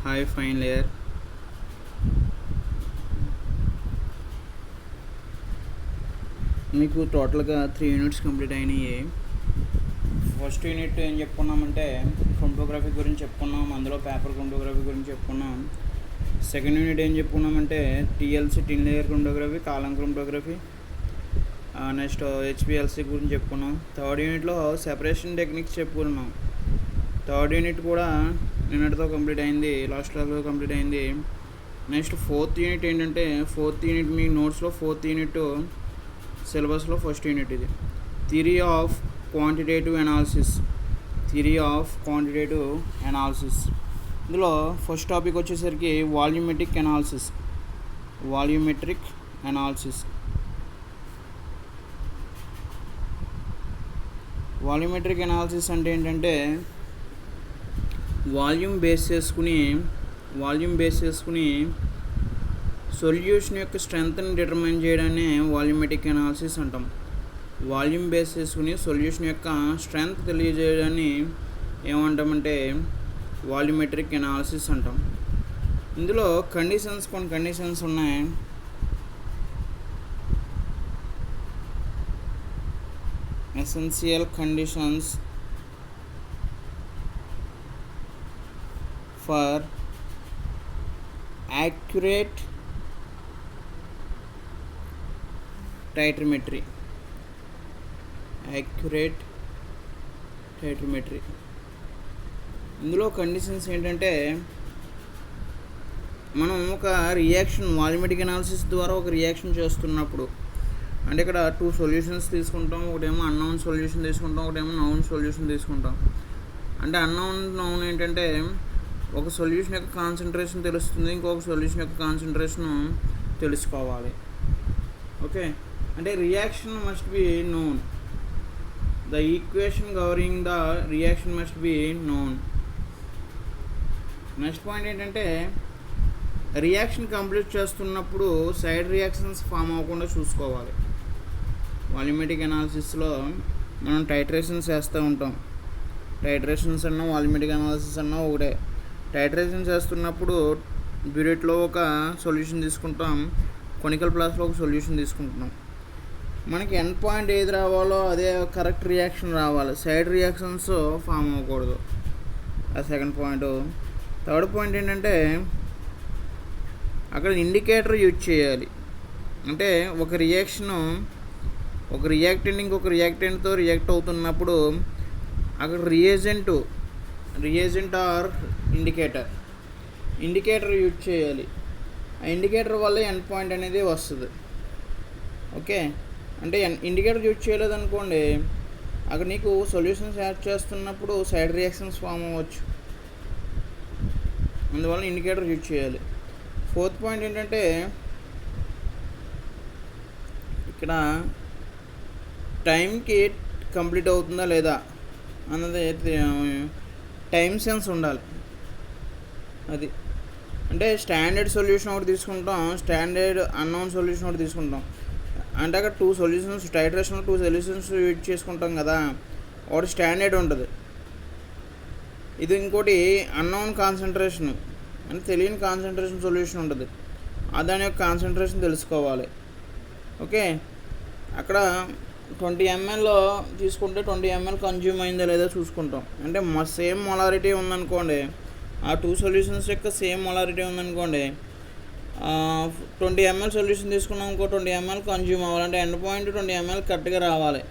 Hi fine layer. మీకు టోటల్గా 3 units complete అయినాయి. ఫస్ట్ యూనిట్ ఏం చెప్పుకున్నామంటే క్రోమటోగ్రఫీ గురించి చెప్పుకున్నాం, అందులో పేపర్ క్రోమటోగ్రఫీ గురించి చెప్పుకున్నాం. సెకండ్ యూనిట్ ఏం చెప్పుకున్నామంటే TLC thin layer chromatography, column chromatography, next HPLC గురించి చెప్పుకున్నాం. థర్డ్ యూనిట్లో సెపరేషన్ టెక్నిక్స్ చెప్పుకున్నాం. థర్డ్ యూనిట్ కూడా నిన్నటితో కంప్లీట్ అయింది, లాస్ట్ క్లాస్లో కంప్లీట్ అయింది. నెక్స్ట్ ఫోర్త్ యూనిట్ ఏంటంటే మీ నోట్స్లో ఫోర్త్ యూనిట్ సిలబస్లో ఫస్ట్ యూనిట్ ఇది థియరీ ఆఫ్ క్వాంటిటేటివ్ అనాలిసిస్. ఇందులో ఫస్ట్ టాపిక్ వచ్చేసరికి వాల్యూమెట్రిక్ అనాలిసిస్. వాల్యూమెట్రిక్ అనాలిసిస్ అంటే ఏంటంటే వాల్యూమ్ బేస్ చేసుకుని సొల్యూషన్ యొక్క స్ట్రెంగ్త్ని డిటర్మైన్ చేయడాన్ని వాల్యూమెట్రిక్ అనాలిసిస్ అంటాం. వాల్యూమ్ బేస్ చేసుకుని సొల్యూషన్ యొక్క స్ట్రెంగ్త్ తెలియజేయడాన్ని ఏమంటామంటే వాల్యూమెట్రిక్ అనాలిసిస్ అంటాం. ఇందులో కొన్ని కండిషన్స్ ఉన్నాయి. Essential conditions for accurate titrimetry. ఇందులో కండిషన్స్ ఏంటంటే మనం ఒక రియాక్షన్ వాల్యూమెట్రిక్ అనాలిసిస్ ద్వారా ఒక రియాక్షన్ చేస్తున్నప్పుడు, అంటే ఇక్కడ 2 సొల్యూషన్స్ తీసుకుంటాం. ఒకటేమో అన్నౌన్ సొల్యూషన్ తీసుకుంటాం, ఒకటేమో నౌన్ సొల్యూషన్ తీసుకుంటాం. అంటే నౌన్ ఏంటంటే ఒక సొల్యూషన్ యొక్క కాన్సన్ట్రేషన్ తెలుస్తుంది, ఇంకొక సొల్యూషన్ యొక్క కాన్సన్ట్రేషన్ తెలుసుకోవాలి. ఓకే, అంటే reaction must be known. The equation governing the reaction must be known. Next point ఏంటంటే రియాక్షన్ కంప్లీట్ చేస్తున్నప్పుడు సైడ్ రియాక్షన్స్ ఫామ్ అవ్వకుండా చూసుకోవాలి. వాల్యూమెట్రిక్ అనాలిసిస్లో మనం టైట్రేషన్స్ చేస్తూ ఉంటాం. టైట్రేషన్స్ అన్నా వాల్యూమెట్రిక్ అనాలిసిస్ అన్నా ఒకటే. టైట్రేషన్ చేస్తున్నప్పుడు బ్యూరెట్లో ఒక సొల్యూషన్ తీసుకుంటాం, కొనికల్ ప్లాస్లో ఒక సొల్యూషన్ తీసుకుంటున్నాం. మనకి ఎండ్ పాయింట్ ఏది రావాలో అదే కరెక్ట్ రియాక్షన్ రావాలి, సైడ్ రియాక్షన్స్ ఫామ్ అవ్వకూడదు. అది సెకండ్ పాయింట్. థర్డ్ పాయింట్ ఏంటంటే అక్కడ ఇండికేటర్ యూజ్ చేయాలి. అంటే ఒక రియాక్టెంట్ ఇంకొక రియాక్టెంట్తో రియాక్ట్ అవుతున్నప్పుడు అక్కడ రియేజెంట్ ఆర్ ఇండికేటర్ యూజ్ చేయాలి. ఆ ఇండికేటర్ వల్ల ఎండ్ పాయింట్ అనేది వస్తుంది. ఓకే, అంటే ఇండికేటర్ యూజ్ చేయలేదనుకోండి, అక్కడ నీకు సొల్యూషన్స్ యాడ్ చేస్తున్నప్పుడు సైడ్ రియాక్షన్స్ ఫామ్ అవ్వచ్చు. అందువల్ల ఇండికేటర్ యూజ్ చేయాలి. ఫోర్త్ పాయింట్ ఏంటంటే ఇక్కడ టైంకి కంప్లీట్ అవుతుందా లేదా అన్నది టైం సెన్స్ ఉండాలి. అది అంటే స్టాండర్డ్ సొల్యూషన్ ఒకటి తీసుకుంటాం, స్టాండర్డ్ అన్నోన్ సొల్యూషన్ ఒకటి తీసుకుంటాం. అంటే అక్కడ 2 సొల్యూషన్స్, టైట్రేషన్లో 2 సొల్యూషన్స్ యూజ్ చేసుకుంటాం కదా, ఒకటి స్టాండర్డ్ ఉంటుంది, ఇది ఇంకోటి అన్నోన్ కాన్సన్ట్రేషన్ అంటే తెలియని కాన్సన్ట్రేషన్ సొల్యూషన్ ఉంటుంది. దాని యొక్క కాన్సన్ట్రేషన్ తెలుసుకోవాలి. ఓకే, అక్కడ 20 ml తీసుకుంటే 20 ml కన్జ్యూమ్ అయిందో లేదో చూసుకుంటాం. అంటే సేమ్ మొలారిటీ ఉందనుకోండి, ఆ 2 సొల్యూషన్స్ యొక్క సేమ్ మొలారిటీ ఉందనుకోండి, 20 ml సొల్యూషన్ తీసుకున్నాం, ఇంకో 20 ml కన్జ్యూమ్ అవ్వాలంటే ఎండ్ పాయింట్ 20 ml కరెక్ట్గా రావాలి.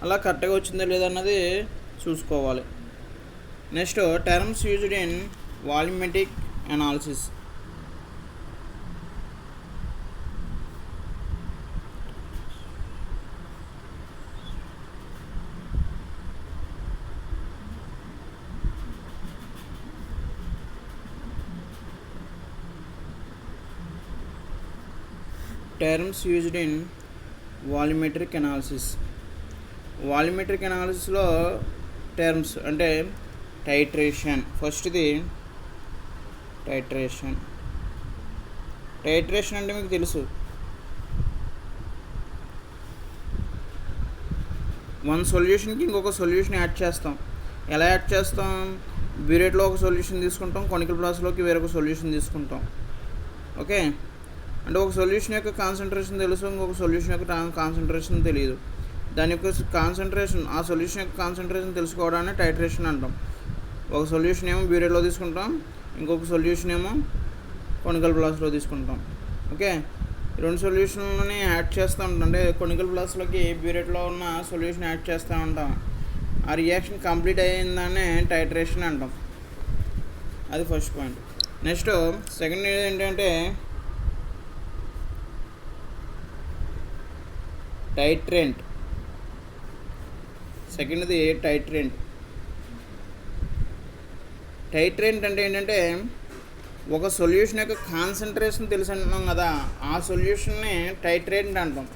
అలా కరెక్ట్గా వచ్చిందో లేదన్నది చూసుకోవాలి. Next terms used in volumetric analysis. Terms used in volumetric అనాలిసిస్లో టర్మ్స్ అంటే టైట్రేషన్. ఫస్ట్ది టైట్రేషన్ అంటే మీకు తెలుసు, 1 సొల్యూషన్కి ఇంకొక సొల్యూషన్ యాడ్ చేస్తాం. ఎలా యాడ్ చేస్తాం? బ్యూరేట్లో ఒక సొల్యూషన్ తీసుకుంటాం, కొనికల్ ప్లాస్లోకి వేరొక సొల్యూషన్ తీసుకుంటాం. ఓకే, అంటే ఒక సొల్యూషన్ యొక్క కాన్సన్ట్రేషన్ తెలుసు, ఇంకొక సొల్యూషన్ యొక్క కాన్సన్ట్రేషన్ తెలియదు. దాని యొక్క కాన్సన్ట్రేషన్, ఆ సొల్యూషన్ యొక్క కాన్సన్ట్రేషన్ తెలుసుకోవడాన్ని టైట్రేషన్ అంటాం. ఒక సొల్యూషన్ ఏమో బ్యూరేట్లో తీసుకుంటాం, ఇంకొక సొల్యూషన్ ఏమో కొనికల్ ప్లాస్లో తీసుకుంటాం. ఓకే, రెండు సొల్యూషన్లని యాడ్ చేస్తూ ఉంటాం. అంటే కొనికల్ ప్లాస్లోకి బ్యూరేట్లో ఉన్న సొల్యూషన్ యాడ్ చేస్తూ ఉంటాం. ఆ రియాక్షన్ కంప్లీట్ అయ్యిందాన్ని టైట్రేషన్ అంటాం. అది ఫస్ట్ పాయింట్. నెక్స్ట్ సెకండ్ ఏంటంటే టైట్రెంట్. సెకండ్ది టైట్రెంట్. టైట్రెంట్ అంటే ఏంటంటే ఒక సొల్యూషన్ యొక్క కాన్సన్ట్రేషన్ తెలుసు అంటున్నాం కదా, ఆ సొల్యూషన్ని టైట్రెంట్ అంటాం.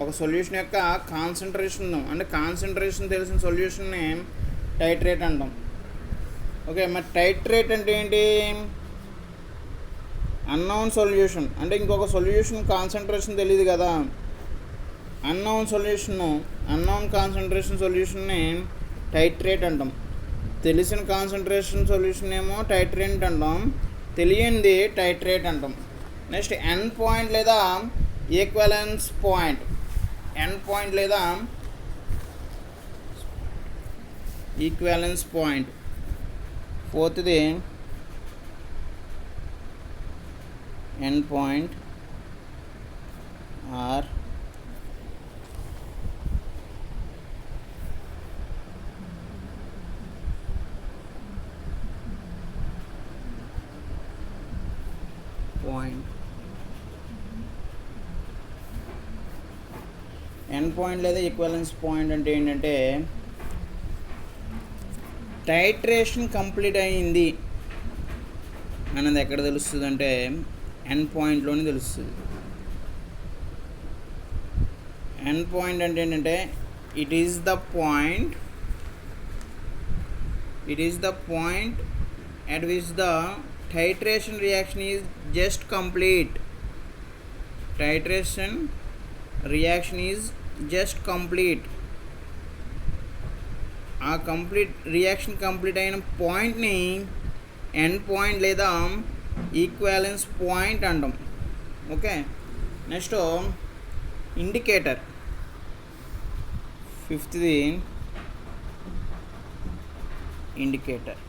ఒక సొల్యూషన్ యొక్క కాన్సన్ట్రేషన్ అంటే కాన్సన్ట్రేషన్ తెలిసిన సొల్యూషన్ని టైట్రేట్ అంటాం. ఓకే, మరి టైట్రేట్ అంటే ఏంటి? అన్నోన్ సొల్యూషన్ అంటే ఇంకొక సొల్యూషన్ కాన్సన్ట్రేషన్ తెలియదు కదా, అన్నోన్ కాన్సన్ట్రేషన్ సొల్యూషన్ని టైట్రేట్ అంటాం. తెలిసిన కాన్సన్ట్రేషన్ సొల్యూషన్ ఏమో టైట్రెంట్ అంటాం, తెలియంది టైట్రేట్ అంటాం. నెక్స్ట్ ఎండ్ పాయింట్ లేదా ఈక్వలెన్స్ పాయింట్. ఎండ్ పాయింట్ లేదా ఈక్వలెన్స్ పాయింట్. ఫోర్త్ది end point or point. End point లేదా ఈక్వలెన్స్ పాయింట్ అంటే ఏంటంటే టైట్రేషన్ కంప్లీట్ అయ్యింది అన్నది ఎక్కడ తెలుస్తుంది అంటే ఎండ్ పాయింట్లోనే తెలుస్తుంది. ఎండ్ పాయింట్ అంటే ఏంటంటే it is the point at which the titration reaction is just complete. Titration reaction is just complete. ఆ కంప్లీట్ రియాక్షన్ కంప్లీట్ అయిన పాయింట్ని ఎండ్ పాయింట్ లేదా ఈక్వాలెన్స్ పాయింట్ అంటాం. Okay, next indicator. ఫిఫ్త్ది ఇండికేటర్.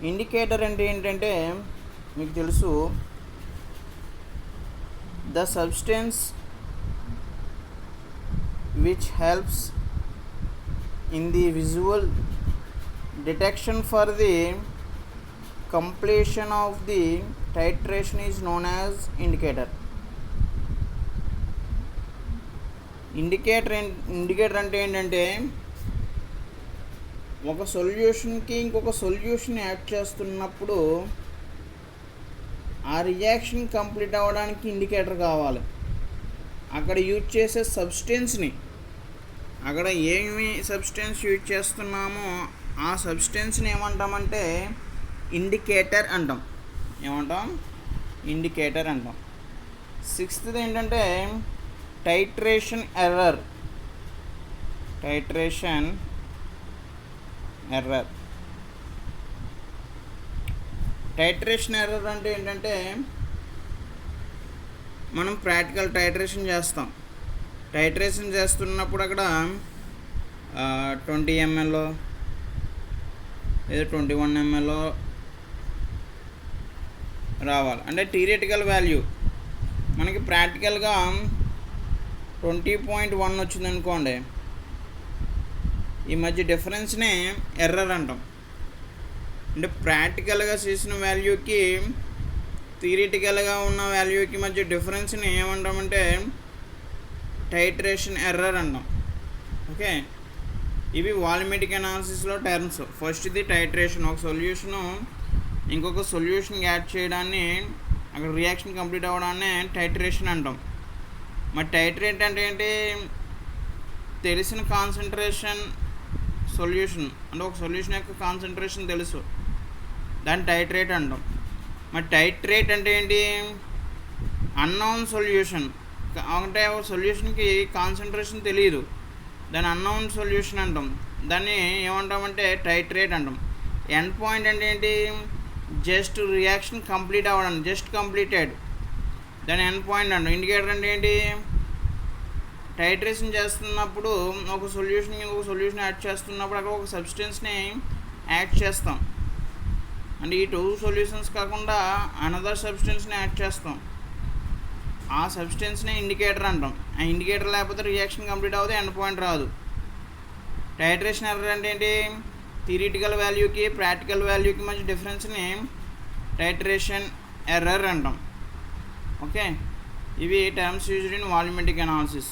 ఇండికేటర్ అంటే ఏంటంటే మీకు తెలుసు, the substance which helps in the visual detection for the completion of the titration is known as indicator. Indicator అంటే ఏంటంటే ఒక సొల్యూషన్కి ఇంకొక సొల్యూషన్ యాడ్ చేస్తున్నప్పుడు ఆ రియాక్షన్ కంప్లీట్ అవ్వడానికి ఇండికేటర్ కావాలి. అక్కడ యూజ్ చేసే సబ్స్టెన్స్ని, అక్కడ ఏమి సబ్స్టెన్స్ యూజ్ చేస్తున్నామో ఆ సబ్స్టెన్స్ని ఏమంటామంటే ఇండికేటర్ అంటాం. ఇండికేటర్ అంటాం. సిక్స్త్ది ఏంటంటే టైట్రేషన్ ఎర్రర్. టైట్రేషన్ ఎర్రర్ అంటే ఏంటంటే మనం ప్రాక్టికల్ టైట్రేషన్ చేస్తాం. టైట్రేషన్ చేస్తున్నప్పుడు అక్కడ 20 ml లేదా 21 ml రావాలి. అంటే థియరిటికల్ వాల్యూ మనకి ప్రాక్టికల్గా 20.1 వచ్చింది అనుకోండి, ఈ మధ్య డిఫరెన్స్నే ఎర్రర్ అంటాం. అంటే ప్రాక్టికల్గా చేసిన వాల్యూకి థియరిటికల్గా ఉన్న వాల్యూకి మధ్య డిఫరెన్స్ని ఏమంటామంటే టైట్రేషన్ ఎర్రర్ అంటాం. ఓకే, ఇవి వాల్యూమెట్రిక్ అనాలిసిస్లో టర్మ్స్. ఫస్ట్ది టైట్రేషన్, ఒక సొల్యూషను ఇంకొక సొల్యూషన్ యాడ్ చేయడాన్ని, అక్కడ రియాక్షన్ కంప్లీట్ అవ్వడాన్ని టైట్రేషన్ అంటాం. మరి టైట్రేట్ అంటే ఏంటి? తెలిసిన కాన్సన్ట్రేషన్ సొల్యూషన్, అంటే ఒక సొల్యూషన్ యొక్క కాన్సన్ట్రేషన్ తెలుసు, దాన్ని టైట్రేట్ అంటాం. మరి టైట్రేట్ అంటే ఏంటి? అన్నోన్ సొల్యూషన్, అంటే ఒక సొల్యూషన్కి కాన్సన్ట్రేషన్ తెలియదు, దాన్ని అన్నోన్ సొల్యూషన్ అంటాం. దాన్ని ఏమంటామంటే టైట్రేట్ అంటాం. ఎండ్ పాయింట్ అంటే ఏంటి, జస్ట్ రియాక్షన్ కంప్లీట్ అవ్వడం, జస్ట్ కంప్లీటెడ్, దాని ఎండ్ పాయింట్ అంటాం. ఇండికేటర్ అంటే ఏంటి, టైట్రేషన్ చేస్తున్నప్పుడు ఒక సొల్యూషన్ యాడ్ చేస్తున్నప్పుడు అక్కడ ఒక సబ్స్టెన్స్ని యాడ్ చేస్తాం. అంటే ఈ 2 సొల్యూషన్స్ కాకుండా అనదర్ సబ్స్టెన్స్ని యాడ్ చేస్తాం. ఆ సబ్స్టెన్స్ని ఇండికేటర్ అంటాం. ఆ ఇండికేటర్ లేకపోతే రియాక్షన్ కంప్లీట్ అవుతుంది, ఎండ్ పాయింట్ రాదు. టైట్రేషన్ ఎర్రర్ అంటే ఏంటి, థియరిటికల్ వాల్యూకి ప్రాక్టికల్ వాల్యూకి మధ్య డిఫరెన్స్ని టైట్రేషన్ ఎర్రర్ అంటాం. ఓకే, ఇవి terms used in volumetric analysis.